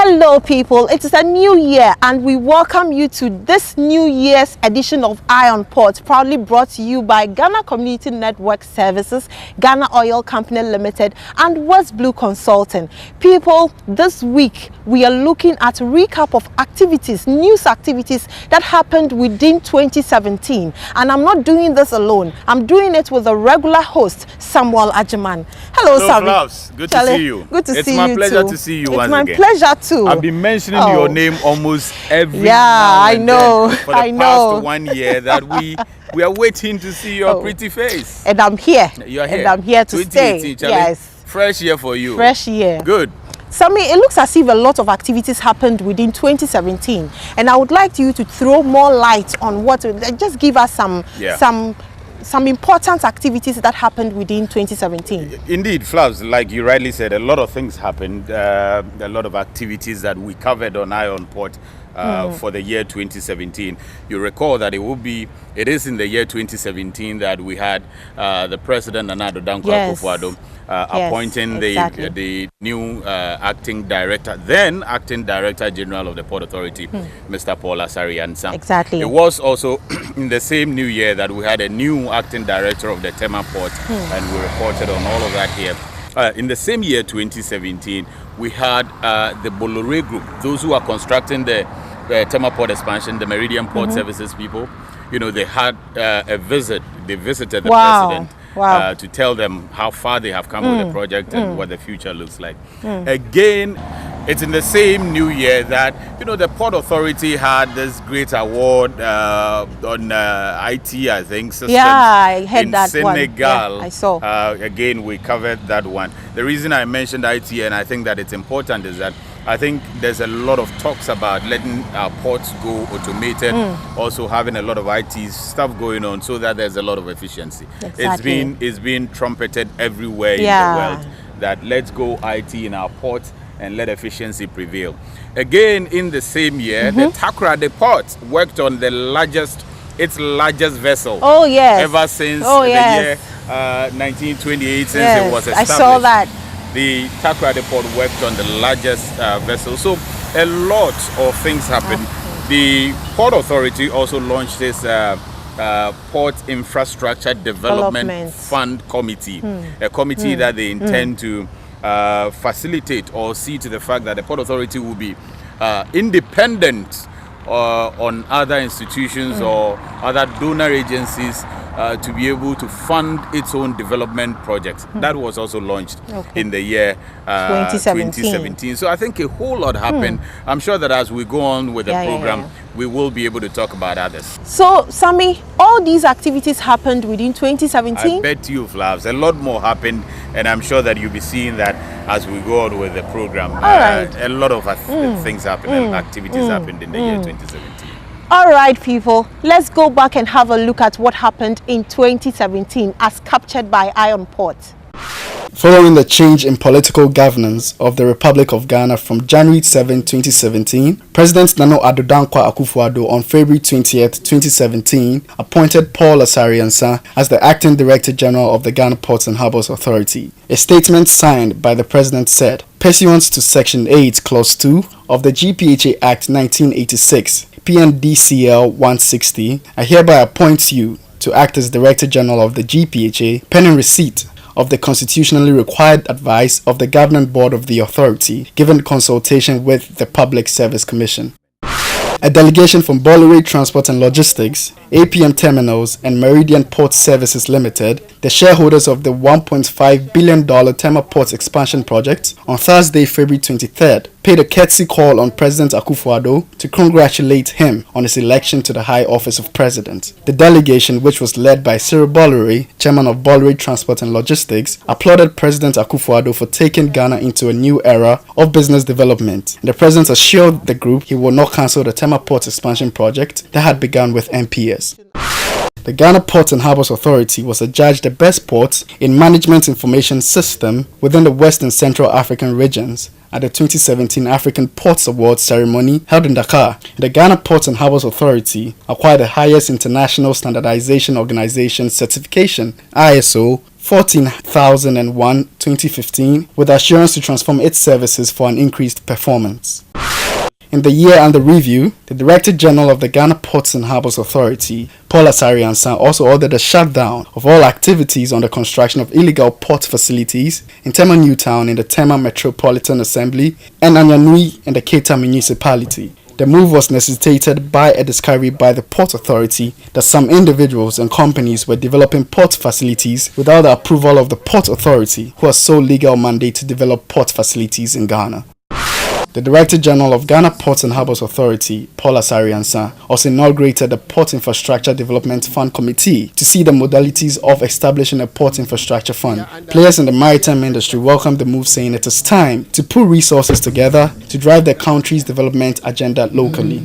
Hello people, it is a new year and we welcome you to this New Year's edition of Eye on Port, proudly brought to you by Ghana Community Network Services, Ghana Oil Company Limited and West Blue Consulting. People, this week we are looking at a recap of activities, news activities that happened within 2017. And I'm not doing this alone, I'm doing it with a regular host, Samuel Ajiman. Hello Sam. Good to see you. Good to see you. It's my pleasure to see you once again. It's my pleasure too. I've been mentioning your name almost every now and then for the past 1 year that we are waiting to see your pretty face. And I'm here. You're here. And I'm here to stay. Yes. Fresh year for you. Fresh year. Good. Sammy, it looks as if a lot of activities happened within 2017, and I would like you to throw more light on what. Just give us some important activities that happened within 2017. Indeed, Flavs, like you rightly said, a lot of things happened, a lot of activities that we covered on Eye on Port for the year 2017. You recall that it is in the year 2017 that we had the President Nana Addo Dankwa Akufo-Addo appointing the new acting director general of the Port Authority, Mr. Paul Asari-Ansah. Exactly. It was also in the same new year that we had a new acting director of the TEMA port, and we reported on all of that here. In the same year, 2017, we had the Bolore Group, those who are constructing the TEMA port expansion, the Meridian Port Services people. You know, they had a visit. They visited the president to tell them how far they have come with the project and what the future looks like. Again, it's in the same new year that, you know, the Port Authority had this great award on IT, I think, systems I heard in that Senegal. one. I saw. Again, we covered that one. The reason I mentioned IT, and I think that it's important, is that I think there's a lot of talks about letting our ports go automated, also having a lot of IT stuff going on so that there's a lot of efficiency. Exactly. It's been trumpeted everywhere in the world that let's go IT in our ports and let efficiency prevail. Again, in the same year, the ACCRA, the port, worked on its largest vessel. Oh yes. Ever since the year 1928, since it was established. I saw that. The ACCRA port worked on the largest vessel. So a lot of things happened. The Port Authority also launched this Port Infrastructure Development Fund Committee, a committee that they intend to facilitate or see to the fact that the Port Authority will be independent on other institutions or other donor agencies to be able to fund its own development projects. That was also launched in the year 2017. So I think a whole lot happened. I'm sure that as we go on with the program, we will be able to talk about others. So, Sammy, all these activities happened within 2017? I bet you, Flavs, a lot more happened, and I'm sure that you'll be seeing that as we go on with the program. A lot of things happened and activities happened in the year 2017. All right, people, let's go back and have a look at what happened in 2017 as captured by Eye on Port. Following the change in political governance of the Republic of Ghana from January 7, 2017, President Nana Addo Dankwa Akufo-Addo on February 20th, 2017 appointed Paul Asari-Ansah as the Acting Director General of the Ghana Ports and Harbours Authority. A statement signed by the President said, "Pursuant to Section 8, Clause 2 of the GPHA Act 1986, PNDCL 160, I hereby appoint you to act as Director General of the GPHA pending receipt of the constitutionally required advice of the Governing Board of the Authority, given consultation with the Public Service Commission." A delegation from Bolore Transport and Logistics, APM Terminals and Meridian Port Services Limited, the shareholders of the $1.5 billion TEMA Port Expansion Project, on Thursday, February 23rd, paid a courtesy call on President Akufo-Addo to congratulate him on his election to the high office of President. The delegation, which was led by SOIREE Bolore, chairman of Bolore Transport and Logistics, applauded President Akufo-Addo for taking Ghana into a new era of business development. The President assured the group he will not cancel the TEMA Port Expansion Project that had begun with MPS. The Ghana Ports and Harbours Authority was adjudged the best port in Management Information System within the West and Central African regions at the 2017 African Ports Awards ceremony held in Dakar. The Ghana Ports and Harbours Authority acquired the highest international standardization organization certification, ISO 14001-2015, with assurance to transform its services for an increased performance. In the year under review, the Director General of the Ghana Ports and Harbours Authority, Paul Asare-Ansah, also ordered a shutdown of all activities on the construction of illegal port facilities in TEMA Newtown in the TEMA Metropolitan Assembly and Anyanui in the Keita Municipality. The move was necessitated by a discovery by the Port Authority that some individuals and companies were developing port facilities without the approval of the Port Authority, who has sole legal mandate to develop port facilities in Ghana. The Director General of Ghana Ports and Harbours Authority, Paul Asare-Ansah, also inaugurated the Port Infrastructure Development Fund Committee to see the modalities of establishing a port infrastructure fund. Players in the maritime industry welcomed the move, saying it is time to put resources together to drive the country's development agenda locally.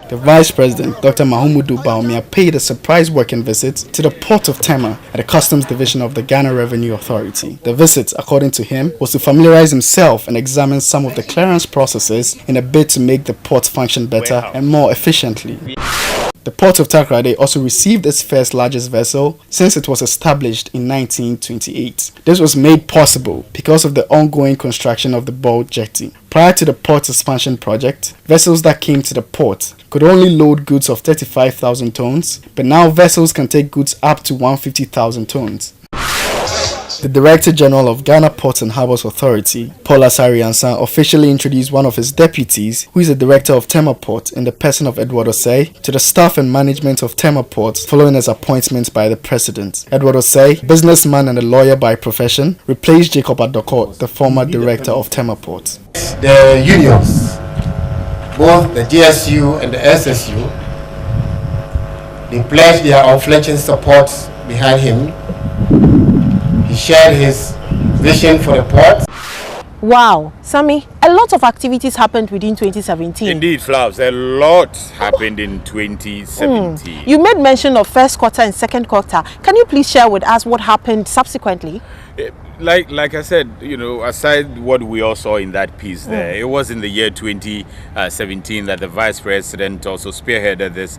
The Vice President, Dr. Mahumudu Bawumia, paid a surprise working visit to the port of TEMA at the Customs Division of the Ghana Revenue Authority. The visit, according to him, was to familiarize himself and examine some of the clearance processes in a bid to make the port function better and more efficiently. The Port of Takoradi also received its first largest vessel since it was established in 1928. This was made possible because of the ongoing construction of the boat jetty. Prior to the port expansion project, vessels that came to the port could only load goods of 35,000 tons, but now vessels can take goods up to 150,000 tons. The Director General of Ghana Ports and Harbours Authority, Paul Asare-Ansah, officially introduced one of his deputies, who is the Director of TEMA Port, in the person of Edward Osei, to the staff and management of TEMA Port following his appointment by the President. Edward Osei, businessman and a lawyer by profession, replaced Jacob Adoko, the former Director of TEMA Port. The unions, both the GSU and the SSU, they pledged their unflinching support behind him. He shared his vision for the port. Wow, Sammy, a lot of activities happened within 2017. Indeed, Flavs, a lot happened in 2017. You made mention of first quarter and second quarter. Can you please share with us what happened subsequently? Like I said, you know, aside what we all saw in that piece there, it was in the year 2017 that the Vice President also spearheaded this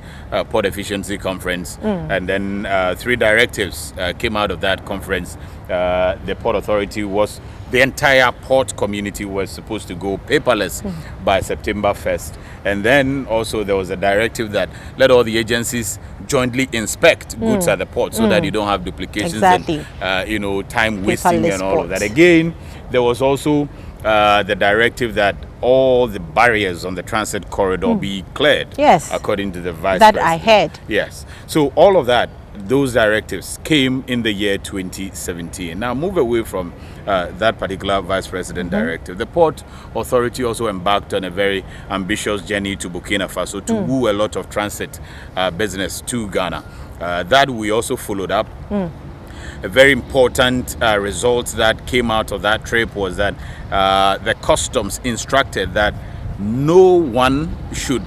port efficiency conference, and then 3 directives came out of that conference. The Port Authority was, the entire port community was supposed to go paperless by September 1st. And then also there was a directive that let all the agencies jointly inspect goods at the port so that you don't have duplications and, you know, time wasting and all of that. Again, there was also the directive that all the barriers on the transit corridor be cleared. Yes. According to the Vice President. That I heard. Yes. So all of that, those directives came in the year 2017. Now move away from that particular Vice President directive. The Port Authority also embarked on a very ambitious journey to Burkina Faso to woo a lot of transit business to Ghana. That we also followed up. A very important result that came out of that trip was that the customs instructed that no one should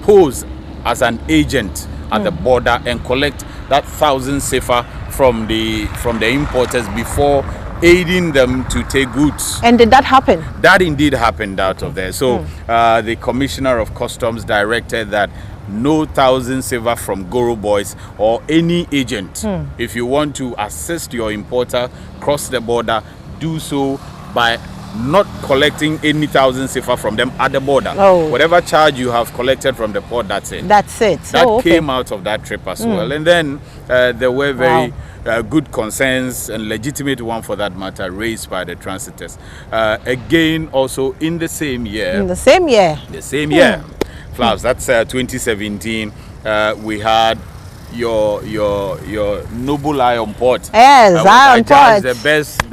pose as an agent at the border and collect that 1,000 CFA from the importers before aiding them to take goods. And did that happen? That indeed happened out of there. So the Commissioner of Customs directed that no 1,000 CFA from Goro Boys or any agent. If you want to assist your importer cross the border, do so by not collecting any 1,000 CFA from them at the border. Whatever charge you have collected from the port, that's it. That's it. That came out of that trip as well. And then there were very good concerns, and legitimate one for that matter, raised by the transitors. Again, also in the same year. In the same year. The same year. Flavs, that's 2017. We had your noble Iron Port. Yes, Iron Port. The best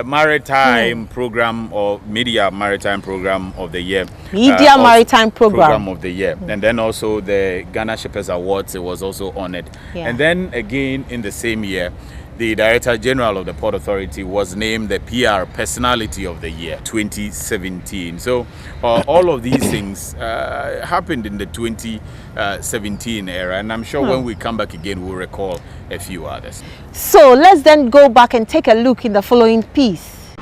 maritime program or media maritime program of the year. Media maritime program of the year. And then also the Ghana Shippers Awards, it was also honored. And then again in the same year, the Director General of the Port Authority was named the PR Personality of the Year 2017. So all of these things happened in the 2017 era, and I'm sure when we come back again we'll recall a few others. So let's then go back and take a look in the following piece.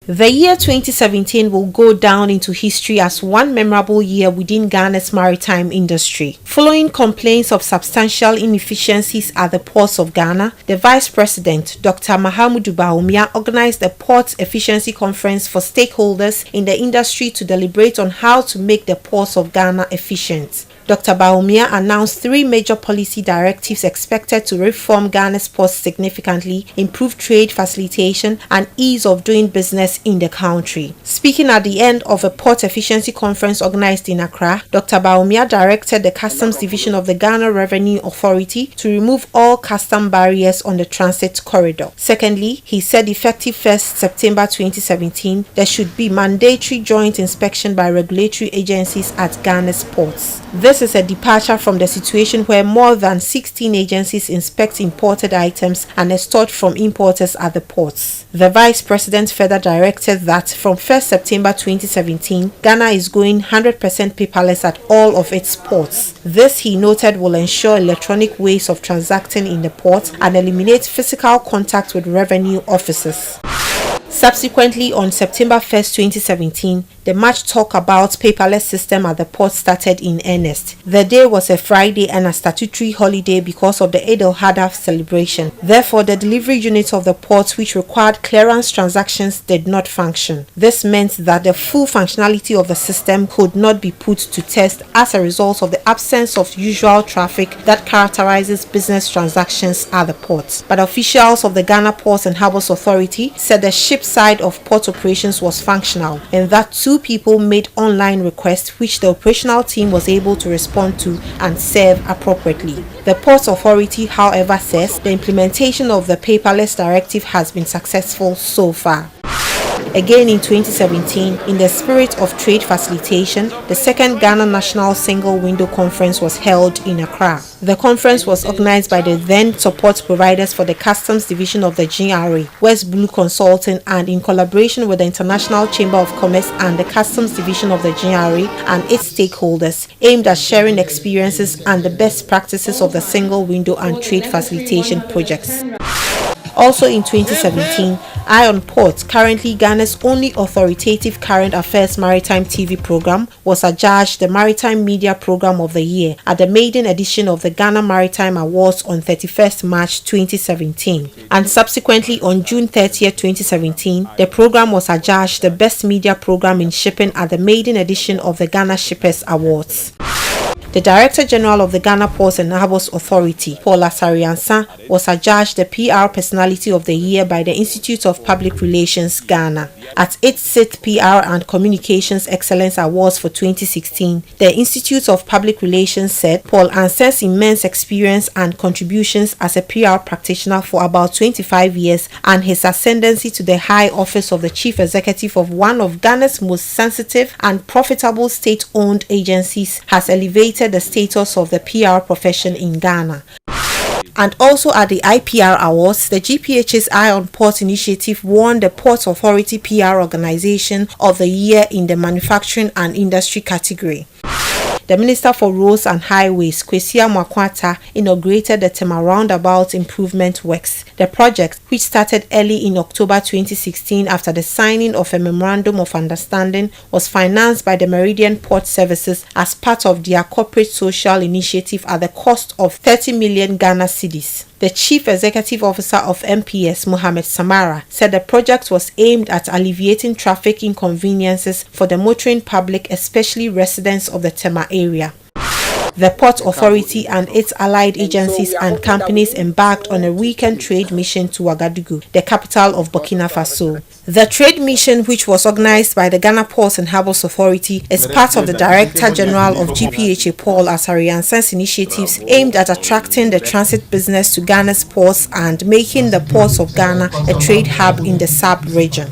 The year 2017 will go down into history as one memorable year within Ghana's maritime industry. Following complaints of substantial inefficiencies at the ports of Ghana, the Vice President, Dr. Mahamudu Bawumia, organized a port efficiency conference for stakeholders in the industry to deliberate on how to make the ports of Ghana efficient. Dr. Bawumia announced 3 major policy directives expected to reform Ghana's ports significantly, improve trade facilitation, and ease of doing business in the country. Speaking at the end of a port efficiency conference organized in Accra, Dr. Bawumia directed the Customs Division of the Ghana Revenue Authority to remove all custom barriers on the transit corridor. Secondly, he said effective 1st September 2017, there should be mandatory joint inspection by regulatory agencies at Ghana's ports. This is a departure from the situation where more than 16 agencies inspect imported items and extort from importers at the ports. The Vice President further directed that from 1st September 2017, Ghana is going 100% paperless at all of its ports. This, he noted, will ensure electronic ways of transacting in the port and eliminate physical contact with revenue officers. Subsequently, on September 1st, 2017, the much talk about paperless system at the port started in earnest. The day was a Friday and a statutory holiday because of the Eid al-Adha celebration. Therefore, the delivery unit of the port, which required clearance transactions, did not function. This meant that the full functionality of the system could not be put to test as a result of the absence of usual traffic that characterizes business transactions at the port. But officials of the Ghana Ports and Harbours Authority said the ship side of port operations was functional and that 2 people made online requests which the operational team was able to respond to and serve appropriately. The Ports Authority, however, says the implementation of the paperless directive has been successful so far. Again in 2017, in the spirit of trade facilitation, the second Ghana National Single Window Conference was held in Accra. The conference was organized by the then support providers for the Customs Division of the GRA, West Blue Consulting, and in collaboration with the International Chamber of Commerce and the Customs Division of the GRA and its stakeholders, aimed at sharing experiences and the best practices of the single window and trade facilitation projects. Also in 2017, Eye on Port, currently Ghana's only authoritative current affairs maritime TV program, was adjudged the Maritime Media Program of the Year at the maiden edition of the Ghana Maritime Awards on 31st March 2017. And subsequently on June 30th, 2017, the program was adjudged the Best Media Program in Shipping at the maiden edition of the Ghana Shippers Awards. The Director General of the Ghana Ports and Harbours Authority, Paul Asariansa, was adjudged the PR Personality of the Year by the Institute of Public Relations, Ghana. At its 6th PR and Communications Excellence Awards for 2016, the Institute of Public Relations said Paul Ansah's immense experience and contributions as a PR practitioner for about 25 years and his ascendancy to the high office of the Chief Executive of one of Ghana's most sensitive and profitable state-owned agencies has elevated the status of the PR profession in Ghana. And also at the IPR Awards, the GPHA's Eye on Port initiative won the Ports Authority PR Organization of the Year in the Manufacturing and Industry category. The Minister for Roads and Highways, Kwesi Amoako-Attah, inaugurated the TEMA roundabout improvement works. The project, which started early in October 2016 after the signing of a Memorandum of Understanding, was financed by the Meridian Port Services as part of their corporate social initiative at the cost of 30 million Ghana cedis. The Chief Executive Officer of MPS, Mohammed Samara, said the project was aimed at alleviating traffic inconveniences for the motoring public, especially residents of the TEMA area. The Port Authority and its allied agencies and companies embarked on a weekend trade mission to Ouagadougou, the capital of Burkina Faso. The trade mission, which was organized by the Ghana Ports and Harbours Authority, is part of the Director General of GPHA, Paul Asariansa's initiatives aimed at attracting the transit business to Ghana's ports and making the ports of Ghana a trade hub in the sub-region.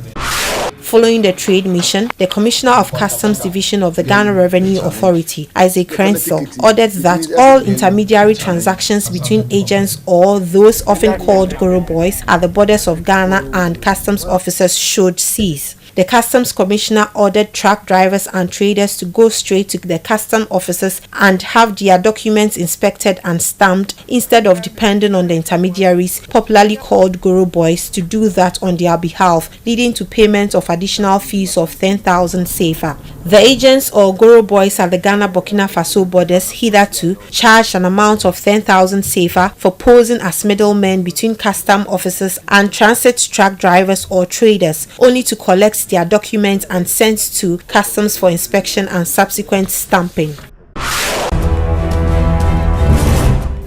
Following the trade mission, the Commissioner of Customs Division of the Ghana Revenue Authority, Isaac Crensel, ordered that all intermediary transactions between agents or those often called Goro Boys at the borders of Ghana and customs officers should cease. The Customs Commissioner ordered truck drivers and traders to go straight to the custom offices and have their documents inspected and stamped instead of depending on the intermediaries, popularly called Goro Boys, to do that on their behalf, leading to payment of additional fees of 10,000 CFA. The agents or Goro Boys at the Ghana-Burkina Faso borders hitherto charged an amount of 10,000 CFA for posing as middlemen between custom officers and transit truck drivers or traders, only to collect their documents and sent to customs for inspection and subsequent stamping.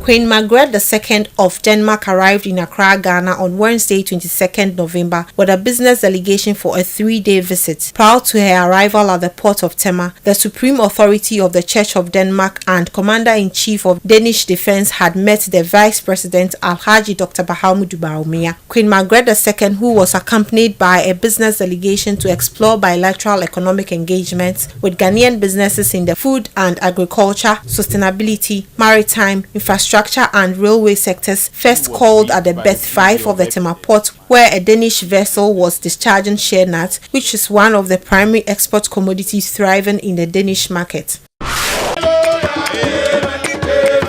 Queen Margaret II of Denmark arrived in Accra, Ghana on Wednesday, 22nd November with a business delegation for a 3-day visit. Prior to her arrival at the port of TEMA, the Supreme Authority of the Church of Denmark and Commander-in-Chief of Danish Defence had met the Vice President Alhaji Dr. Bahamudu Bawumia. Queen Margaret II, who was accompanied by a business delegation to explore bilateral economic engagements with Ghanaian businesses in the food and agriculture, sustainability, maritime, infrastructure and railway sectors, first called at the berth 5 of the TEMA port, where a Danish vessel was discharging shea nuts, which is one of the primary export commodities thriving in the Danish market.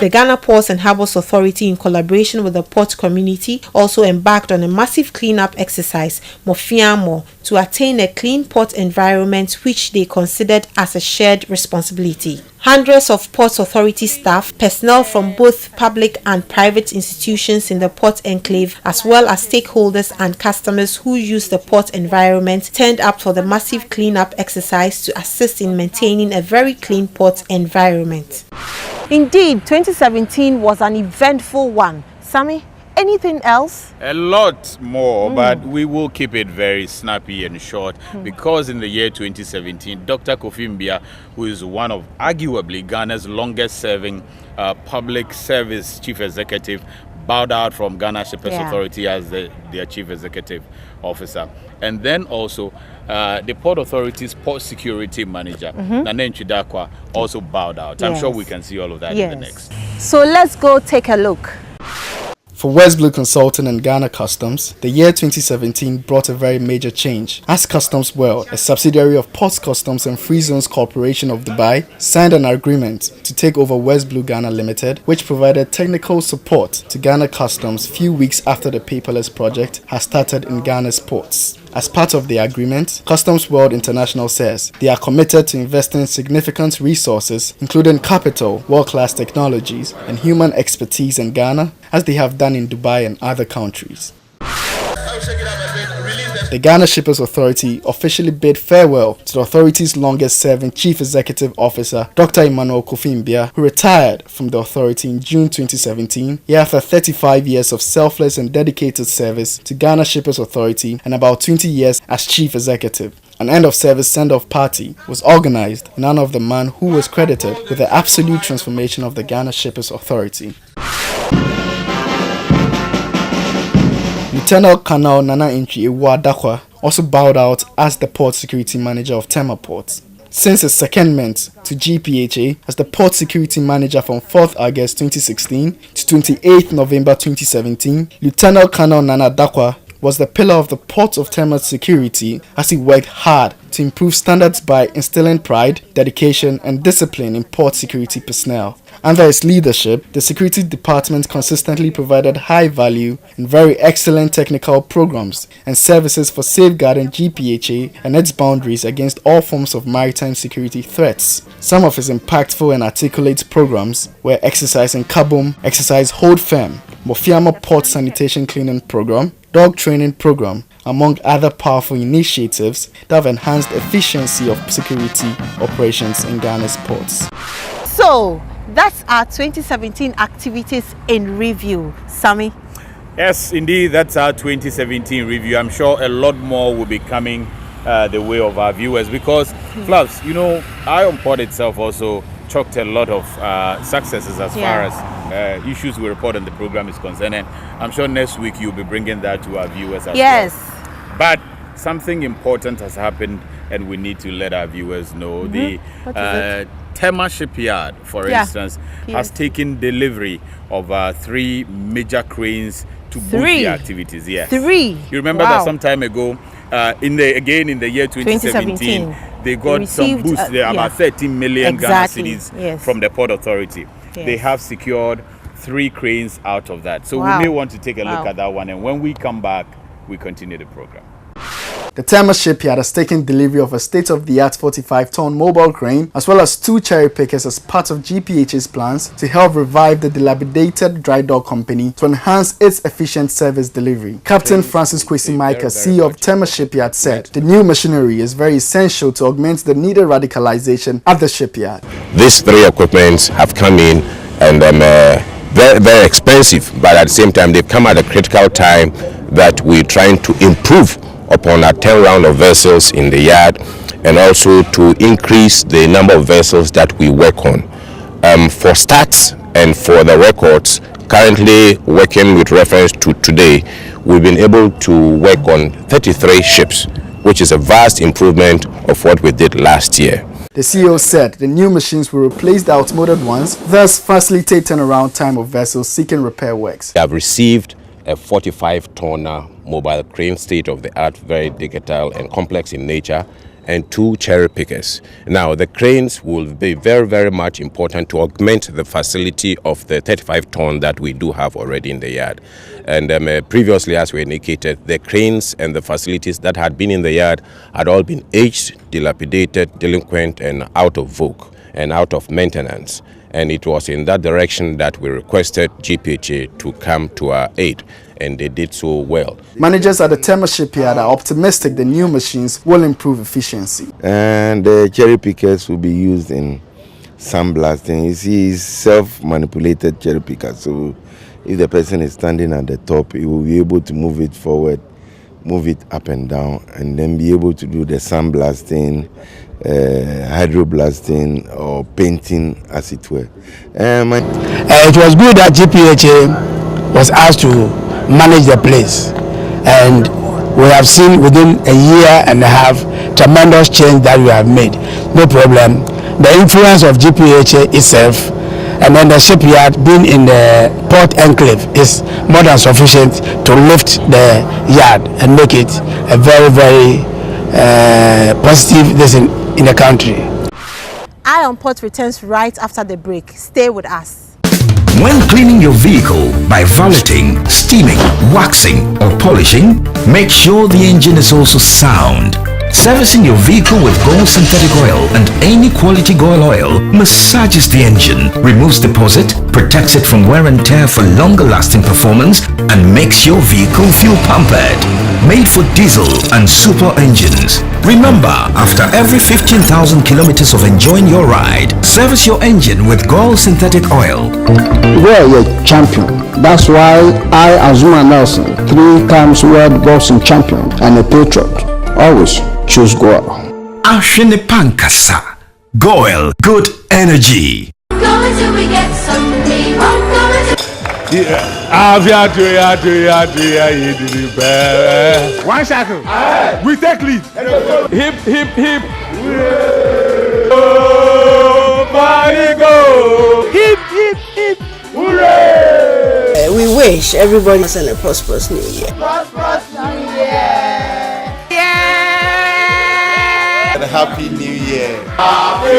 The Ghana Ports and Harbours Authority, in collaboration with the port community, also embarked on a massive cleanup exercise, Mofiamo, to attain a clean port environment which they considered as a shared responsibility. Hundreds of Ports Authority staff, personnel from both public and private institutions in the port enclave, as well as stakeholders and customers who use the port environment, turned up for the massive cleanup exercise to assist in maintaining a very clean port environment. Indeed, 2017 was an eventful one. Sammy, anything else? A lot more, but we will keep it very snappy and short because in the year 2017, Dr. Kofi Mbia, who is one of arguably Ghana's longest serving public service chief executive, bowed out from Ghana Shippers Authority as their chief executive officer. And then also the Port Authority's port security manager, Nana Nchidakwa, also bowed out. I'm sure we can see all of that in the next. So let's go take a look. For West Blue Consulting and Ghana Customs, the year 2017 brought a very major change, as Customs World, a subsidiary of Ports Customs and Free Zones Corporation of Dubai, signed an agreement to take over West Blue Ghana Limited, which provided technical support to Ghana Customs few weeks after the paperless project has started in Ghana's ports. As part of the agreement, Customs World International says they are committed to investing significant resources, including capital, world-class technologies, and human expertise in Ghana, as they have done in Dubai and other countries. The Ghana Shippers Authority officially bid farewell to the authority's longest-serving Chief Executive Officer, Dr. Emmanuel Kofi Mbia, who retired from the authority in June 2017, after 35 years of selfless and dedicated service to Ghana Shippers Authority and about 20 years as Chief Executive. An end-of-service send-off party was organized in honor of the man who was credited with the absolute transformation of the Ghana Shippers Authority. Lieutenant Colonel Nana Nchidakwa also bowed out as the port security manager of TEMA Ports. Since his secondment to GPHA as the port security manager from 4th August 2016 to 28th November 2017, Lieutenant Colonel Nana Dakwa was the pillar of the port of TEMA security as he worked hard to improve standards by instilling pride, dedication, and discipline in port security personnel. Under his leadership, the security department consistently provided high value and very excellent technical programs and services for safeguarding GPHA and its boundaries against all forms of maritime security threats. Some of his impactful and articulate programs were Exercise in Kaboom, Exercise Hold Firm, Mofiama Port Sanitation Cleaning Program, Dog Training Program, among other powerful initiatives that have enhanced efficiency of security operations in Ghana's ports. So, that's our 2017 activities in review. Sammy? Yes, indeed, that's our 2017 review. I'm sure a lot more will be coming the way of our viewers because, Flaps, you know, Iron Port itself also chalked a lot of successes as far as issues we report on the program is concerned. And I'm sure next week you'll be bringing that to our viewers as well. But something important has happened and we need to let our viewers know. The TEMA Shipyard, for instance, has taken delivery of 3 major cranes to boost the activities. Yes. 3? You remember that some time ago, in the year 2017, they got some boost there, about 13 million Ghana cedis from the Port Authority. They have secured 3 cranes out of that. So we may want to take a look at that one, and when we come back, we continue the program. The TEMA Shipyard has taken delivery of a state-of-the-art 45-ton mobile crane as well as 2 cherry pickers as part of GPHA's plans to help revive the dilapidated dry dock company to enhance its efficient service delivery. Captain Francis Kwesi Micah, CEO of TEMA Shipyard, said the new machinery is very essential to augment the needed radicalization at the shipyard. These 3 equipments have come in and very, very expensive, but at the same time they've come at a critical time that we're trying to improve upon our turnaround of vessels in the yard, and also to increase the number of vessels that we work on. For stats and for the records, currently working with reference to today, we've been able to work on 33 ships, which is a vast improvement of what we did last year. The CEO said the new machines will replace the outmoded ones, thus facilitate turnaround time of vessels seeking repair works. We have received a 45-tonner mobile crane, state-of-the-art, very digital and complex in nature, and 2 cherry pickers. Now, the cranes will be very, very much important to augment the facility of the 35-ton that we do have already in the yard. And previously, as we indicated, the cranes and the facilities that had been in the yard had all been aged, dilapidated, delinquent, and out of vogue and out of maintenance. And it was in that direction that we requested GPHA to come to our aid, and they did so well. Managers at the TEMA Shipyard are optimistic the new machines will improve efficiency. And the cherry pickers will be used in sandblasting. You see, it's self-manipulated cherry picker, so if the person is standing at the top, he will be able to move it forward, move it up and down, and then be able to do the sandblasting, hydroblasting or painting, as it were. It was good that GPHA was asked to manage the place, and we have seen within a year and a half tremendous change that we have made. No problem. The influence of GPHA itself and then the shipyard being in the port enclave is more than sufficient to lift the yard and make it a very, very positive lesson in the country. Eye on Port returns right after the break. Stay with us. When cleaning your vehicle by valeting, steaming, waxing or polishing, make sure the engine is also sound. Servicing your vehicle with GOIL synthetic oil and any quality GOIL oil massages the engine, removes deposit, protects it from wear and tear for longer lasting performance, and makes your vehicle feel pampered. Made for diesel and super engines. Remember, after every 15,000 kilometers of enjoying your ride, service your engine with GOIL synthetic oil. GOIL is a champion. That's why I, Azuma Nelson, 3 times world boxing champion and a patriot, always choose GOIL. Ashene Pankasa. GOIL, good energy. Go until we get some money. Won't go until... One shackle. We take lead. Hip, hip, hip. Oh, body go. Hip, hip, hip. Hooray! We wish everybody a prosperous new year. Prosperous new year. And a happy new year. Happy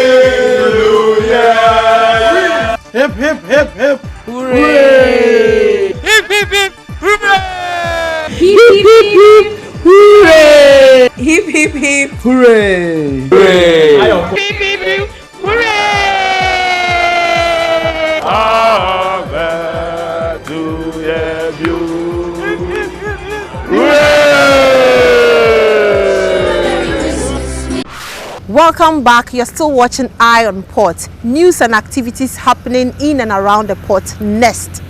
New Year. Hip, hip, hip, hip. Hooray! Hip, hip, hip. Hooray! Hip, hip, hip. Hooray! Hip, hip, hip. Hooray! Hooray! Hip, hip, hip. Hooray! Happy New Year, you. Welcome back. You're still watching Eye on Port. News and activities happening in and around the port next.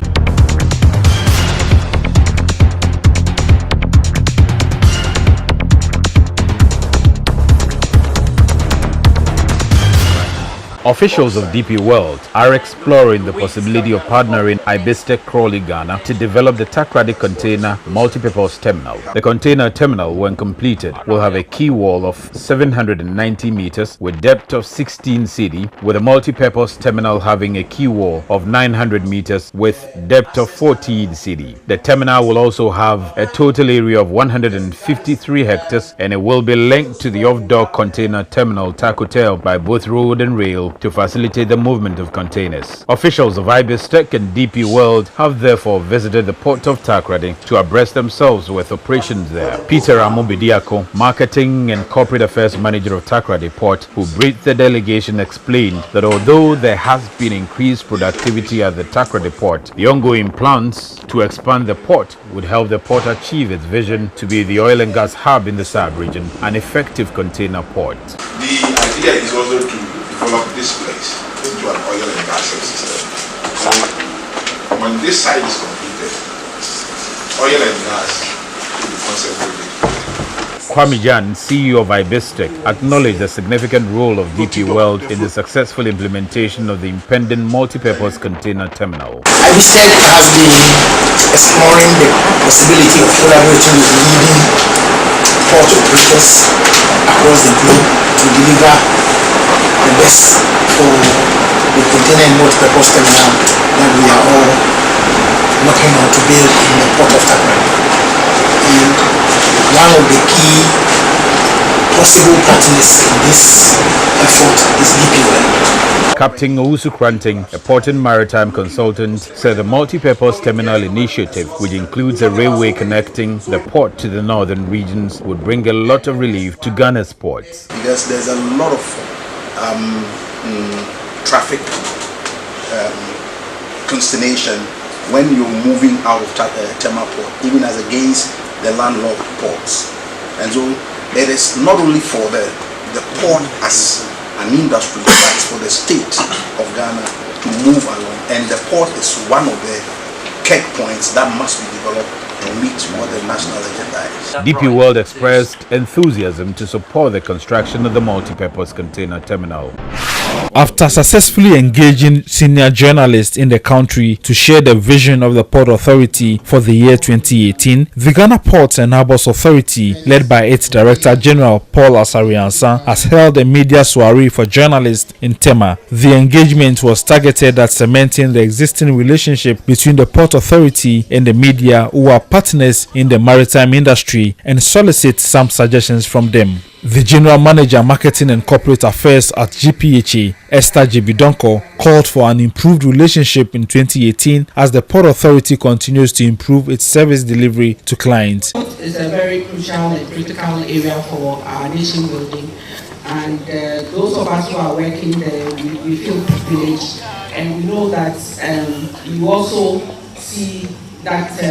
Officials of DP World are exploring the possibility of partnering Ibistek Crawley Ghana to develop the Takoradi Container Multipurpose Terminal. The container terminal, when completed, will have a quay wall of 790 meters with depth of 16 CD, with a multipurpose terminal having a quay wall of 900 meters with depth of 14 CD. The terminal will also have a total area of 153 hectares, and it will be linked to the off-dock container terminal Takotel by both road and rail to facilitate the movement of containers. Officials of Ibistek and DP World have therefore visited the port of Takoradi to abreast themselves with operations there. Peter Amobidiako, Marketing and Corporate Affairs Manager of Takoradi Port, who briefed the delegation, explained that although there has been increased productivity at the Takoradi Port, the ongoing plans to expand the port would help the port achieve its vision to be the oil and gas hub in the sub-region, an effective container port. The idea is also to develop this place into an oil and gas system. So when this site is completed, oil and gas will be concentrated. Kwame Jan, CEO of Ibistek, acknowledged the significant role of DP World in the successful implementation of the impending multipurpose container terminal. Ibistek has been exploring the possibility of collaborating with leading port operators across the globe to deliver the best for the container and multipurpose terminal that we are all working on to build in the port of Takoradi. And one of the key possible partners in this effort is DP World. Captain Owusu Kranting, a port and maritime consultant, said the multi-purpose terminal initiative, which includes a railway connecting the port to the northern regions, would bring a lot of relief to Ghana's ports. Because there's a lot of traffic consternation when you're moving out of TEMA port, even as against the landlocked ports. And so it is not only for the port as an industry, but it's for the state of Ghana to move along. And the port is one of the key points that must be developed to meet what the national agenda is. DP World expressed enthusiasm to support the construction of the multipurpose container terminal. After successfully engaging senior journalists in the country to share the vision of the Port Authority for the year 2018, the Ghana Ports and Harbours Authority, led by its Director General Paul Asariansa, has held a media soiree for journalists in TEMA. The engagement was targeted at cementing the existing relationship between the Port Authority and the media, who are partners in the maritime industry, and solicit some suggestions from them. The General Manager, Marketing and Corporate Affairs at GPHA, Esther Jebidonko, called for an improved relationship in 2018 as the Port Authority continues to improve its service delivery to clients. It's a very crucial and critical area for our nation building, and those of us who are working there, we feel privileged, and we know that you also see that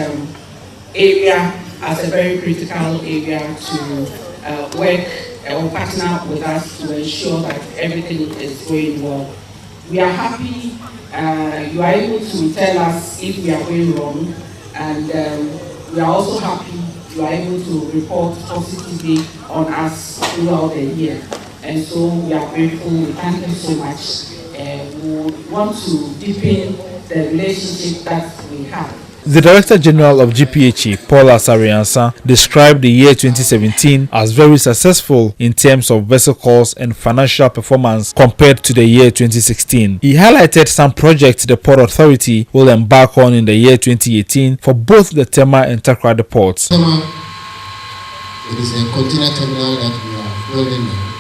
area as a very critical area to work or partner with us to ensure that everything is going well. We are happy you are able to tell us if we are going wrong, and we are also happy you are able to report positively on us throughout the year. And so we are grateful. We thank you so much. We want to deepen the relationship that we have. The Director General of GPHA, Paul Asariansa, described the year 2017 as very successful in terms of vessel calls and financial performance compared to the year 2016. He highlighted some projects the Port Authority will embark on in the year 2018 for both the TEMA and Takoradi ports. TEMA, it is a container terminal that we are building now,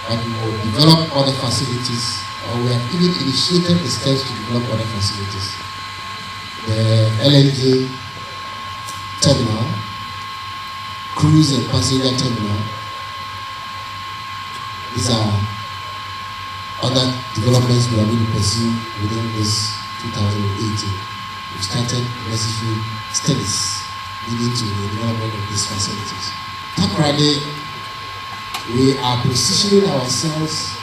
but we will develop other facilities, or we have even initiated the steps to develop other facilities. The LNG terminal, cruise and passenger terminal. These are other developments we are going to pursue within this 2018. We've started necessary studies leading to the development of these facilities. Takoradi, we are positioning ourselves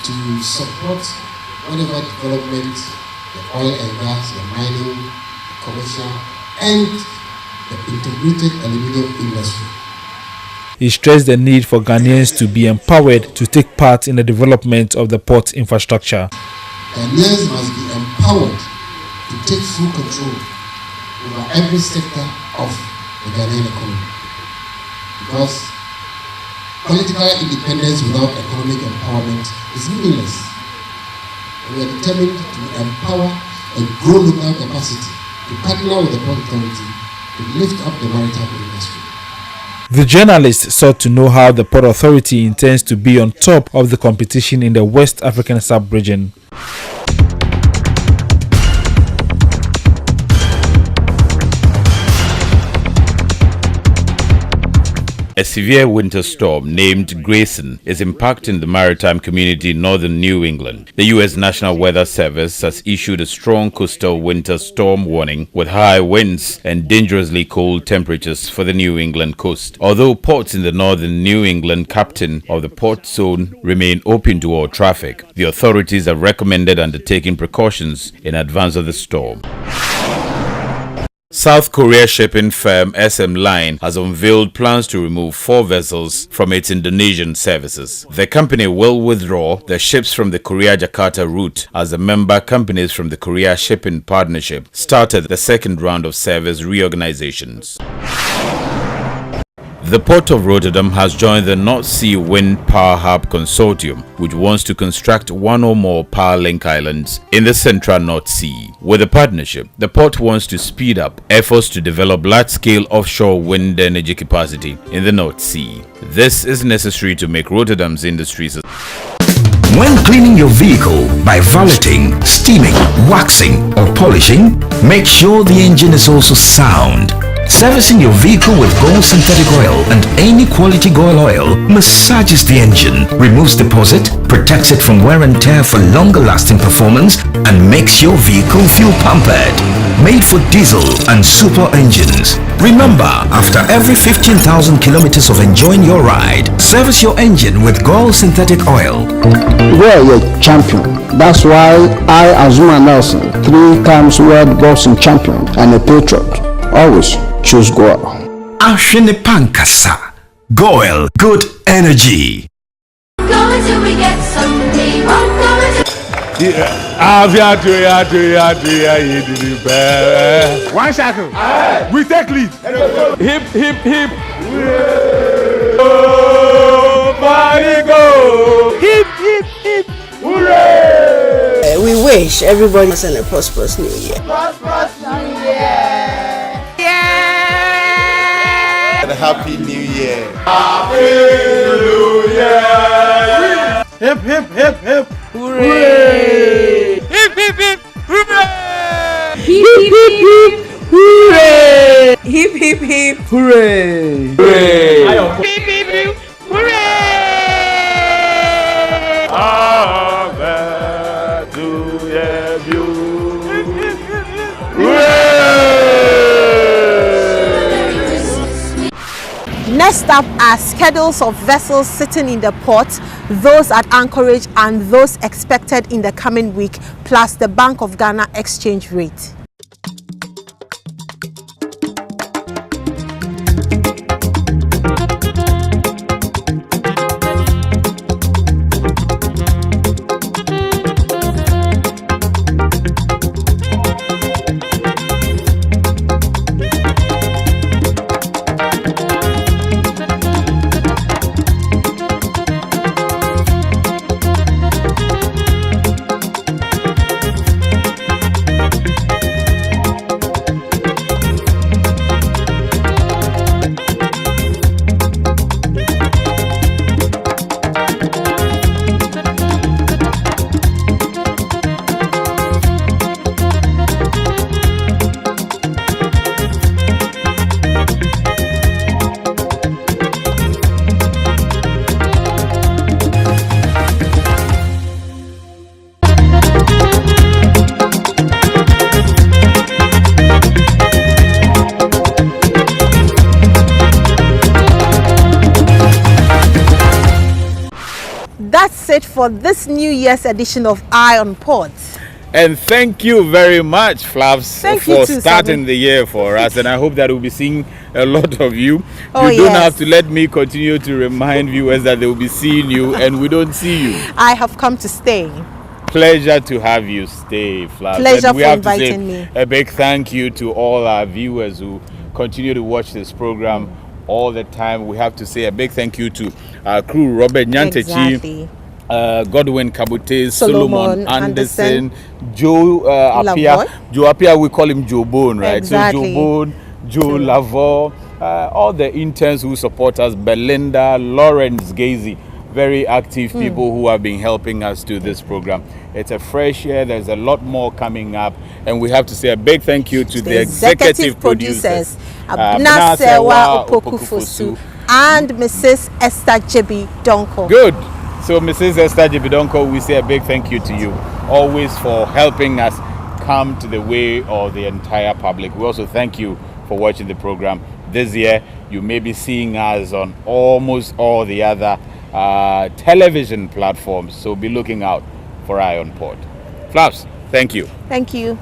to support whatever development the oil and gas, the mining, commercial, and the integrated aluminium industry. He stressed the need for Ghanaians to be empowered to take part in the development of the port infrastructure. Ghanaians must be empowered to take full control over every sector of the Ghanaian economy. Because political independence without economic empowerment is meaningless. We are determined to empower and grow local capacity, to partner with the port authority to lift up the maritime industry. The journalist sought to know how the Port Authority intends to be on top of the competition in the West African sub-region. A severe winter storm named Grayson is impacting the maritime community in northern New England. The U.S. National Weather Service has issued a strong coastal winter storm warning with high winds and dangerously cold temperatures for the New England coast. Although ports in the northern New England captain of the port zone remain open to all traffic, the authorities have recommended undertaking precautions in advance of the storm. South Korea shipping firm SM Line has unveiled plans to remove 4 vessels from its Indonesian services. The company will withdraw the ships from the Korea-Jakarta route as the member companies from the Korea Shipping Partnership started the second round of service reorganizations. The Port of Rotterdam has joined the North Sea Wind Power Hub Consortium, which wants to construct one or more power link islands in the central North Sea. With the partnership, the port wants to speed up efforts to develop large-scale offshore wind energy capacity in the North Sea. This is necessary to make Rotterdam's industries. When cleaning your vehicle by valeting, steaming, waxing or polishing, make sure the engine is also sound. Servicing your vehicle with GOIL synthetic oil and any quality GOIL oil massages the engine, removes deposit, protects it from wear and tear for longer lasting performance, and makes your vehicle feel pampered. Made for diesel and super engines. Remember, after every 15,000 kilometers of enjoying your ride, service your engine with GOIL synthetic oil. We're a champion. That's why I, Azuma Nelson, 3 times world boxing champion and a patriot, always choose GOIL. Ashene Pankasa. GOIL, good energy. Going till we get some day. Won't go until One shackle. We take lead. Hip, hip, hip. Body go. Hip, hip, hip. Hooray! We wish everybody a prosperous new year. prosperous new year. And a happy new year. Happy New Year. Hip, hip, hip, hip. Hooray! Hip, hip, hip. Hooray! Hip, hip, hip. Hooray! Hip, hip, hip. Hooray! Hooray! Hip, hip, hip. Hooray! Happy New Year, you. Next up are schedules of vessels sitting in the port, those at anchorage and those expected in the coming week, plus the Bank of Ghana exchange rate. That's it for this New Year's edition of Eye on Port. And thank you very much, Flaps, Thank for you too, starting Sabi. the year for us. And I hope that we'll be seeing a lot of you. Oh, you don't yes. have to let me continue to remind viewers that they will be seeing you and we don't see you. I have come to stay. Pleasure to have you stay, Flash. Pleasure And we for have to say inviting me. a big thank you to all our viewers who continue to watch this program all the time. We have to say a big thank you to our crew, Robert Nyantechi, Exactly. Godwin Kabute, Solomon Anderson, Joe Apia. Lavoy. Joe Apia, we call him Joe Bone, right? Exactly. So Joe Bone, Joe Lavo, all the interns who support us, Belinda, Lawrence Gazy, very active people who have been helping us do this program. It's a fresh year. There's a lot more coming up, and we have to say a big thank you to the executive producers, Abna Sewa Opokufosu and Mrs. Esther Jebi Donko. Good. So, Mrs. Esther Jebi Donko, we say a big thank you to you, always for helping us come to the way of the entire public. We also thank you for watching the program. This year, you may be seeing us on almost all the other television platforms, so be looking out for Eye on Port. Flaps, thank you. Thank you.